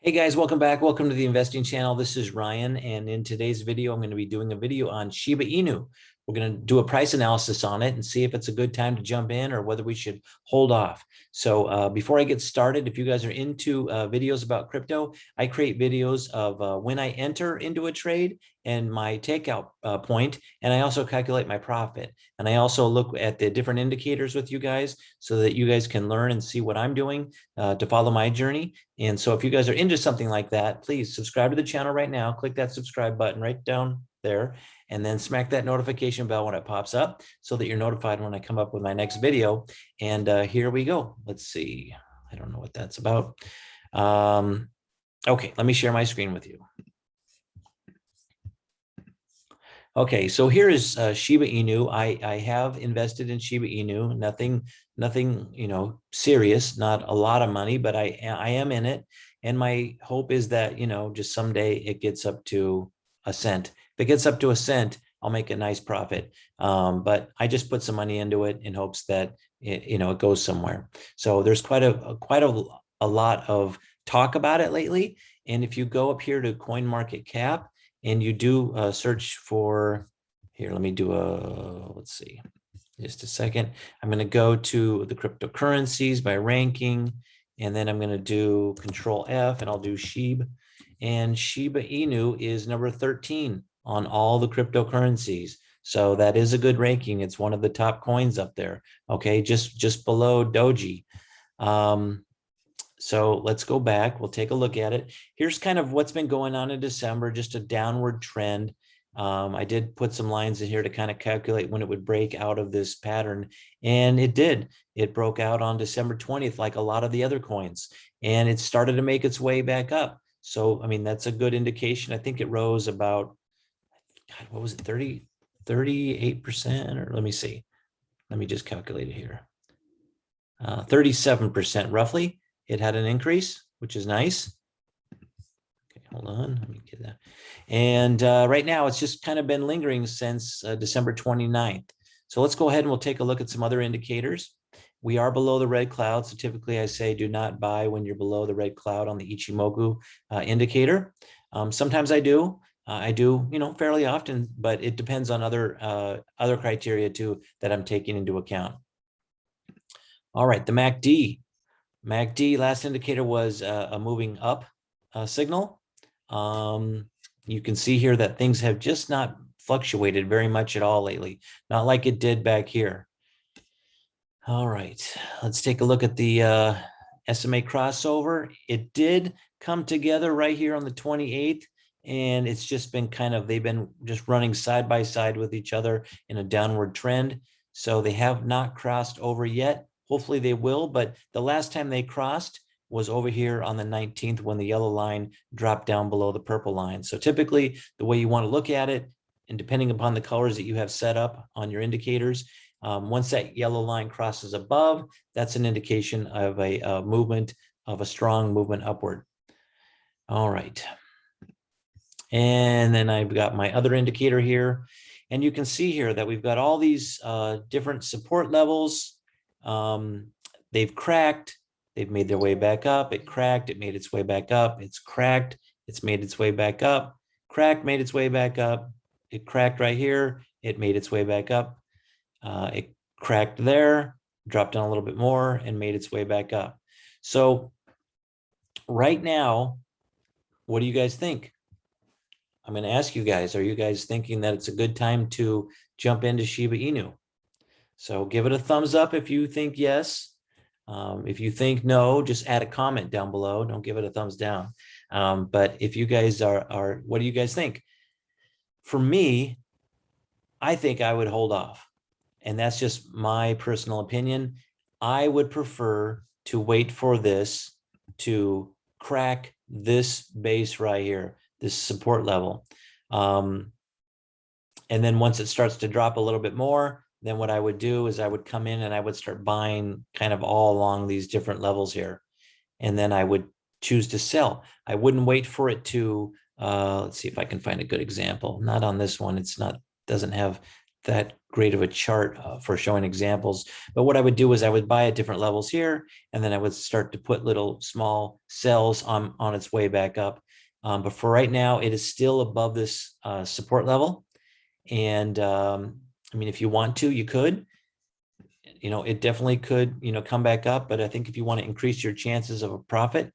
Hey guys, welcome back. Welcome to the investing channel. This is Ryan, and in today's video, I'm going to be doing a video on Shiba Inu. We're going to do a price analysis on it and see if it's a good time to jump in or whether we should hold off. So before I get started, if you guys are into videos about crypto, I create videos of when I enter into a trade and my takeout point, and I also calculate my profit. And I also look at the different indicators with you guys so that you guys can learn and see what I'm doing to follow my journey. And so if you guys are into something like that, please subscribe to the channel right now. Click that subscribe button right down there, and then smack that notification bell when it pops up so that you're notified when I come up with my next video. And here we go. Let's see. I don't know what that's about. Okay, let me share my screen with you. Okay, so here is Shiba Inu. I have invested in Shiba Inu. Nothing, serious. Not a lot of money, but I am in it. And my hope is that just someday it gets up to a cent. If it gets up to a cent, I'll make a nice profit. But I just put some money into it in hopes that it goes somewhere. So there's quite a lot of talk about it lately. And if you go up here to CoinMarketCap, and you do a search for, here, let me do let's see, just a second. I'm going to go to the cryptocurrencies by ranking, and then I'm going to do Control F, and I'll do SHIB. And Shiba Inu is number 13 on all the cryptocurrencies. So that is a good ranking. It's one of the top coins up there. Okay, just below Doji. So let's go back. We'll take a look at it. Here's kind of what's been going on in December, just a downward trend. I did put some lines in here to kind of calculate when it would break out of this pattern. And it did. It broke out on December 20th, like a lot of the other coins. And it started to make its way back up. So, I mean, that's a good indication. I think it rose about, God, what was it, 38%? Or let me see. Let me just calculate it here. 37% roughly. It had an increase, which is nice. Okay, hold on, let me get that. And right now it's just kind of been lingering since December 29th. So let's go ahead and we'll take a look at some other indicators. We are below the red cloud. So typically I say do not buy when you're below the red cloud on the Ichimoku indicator. Sometimes I do. I do, fairly often, but it depends on other criteria too that I'm taking into account. All right, the MACD. MACD last indicator was a moving up signal. You can see here that things have just not fluctuated very much at all lately, not like it did back here. All right, let's take a look at the SMA crossover. It did come together right here on the 28th, and it's just been they've been just running side by side with each other in a downward trend. So they have not crossed over yet. Hopefully they will, but the last time they crossed was over here on the 19th when the yellow line dropped down below the purple line. So typically the way you want to look at it, and depending upon the colors that you have set up on your indicators, once that yellow line crosses above, that's an indication of a movement, of a strong movement upward. All right. And then I've got my other indicator here. And you can see here that we've got all these different support levels. They've cracked, they've made their way back up. It cracked, it made its way back up. It's cracked, it's made its way back up. Cracked, made its way back up. It cracked right here, it made its way back up. It cracked there, dropped down a little bit more, and made its way back up. So right now, what do you guys think? I'm going to ask you guys, are you guys thinking that it's a good time to jump into Shiba Inu? So give it a thumbs up if you think yes. If you think no, just add a comment down below. Don't give it a thumbs down. But if you guys are, what do you guys think? For me, I think I would hold off. And that's just my personal opinion. I would prefer to wait for this to crack this base right here, this support level. And then once it starts to drop a little bit more, then what I would do is I would come in and I would start buying kind of all along these different levels here. And then I would choose to sell. I wouldn't wait for it to, let's see if I can find a good example. Not on this one. It's not, doesn't have that great of a chart for showing examples. But what I would do is I would buy at different levels here, and then I would start to put little small sells on its way back up. But for right now, it is still above this support level. And I mean, if you want to, you could. It definitely could, come back up. But I think if you want to increase your chances of a profit,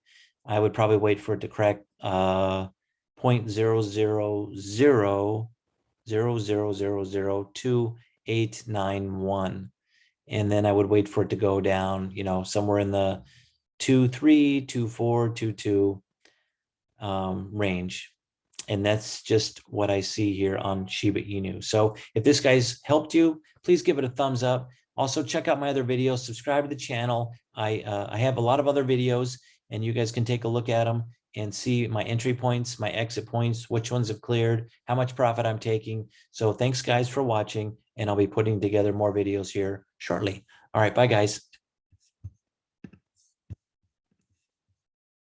I would probably wait for it to crack 0.0000002891. And then I would wait for it to go down, somewhere in the 2.3, 2.4, 2.2 range. And that's just what I see here on Shiba Inu. So if this guy's helped you, please give it a thumbs up. Also, check out my other videos, subscribe to the channel. I have a lot of other videos, and you guys can take a look at them and see my entry points, my exit points, which ones have cleared, how much profit I'm taking. So thanks, guys, for watching, and I'll be putting together more videos here shortly. All right, bye, guys.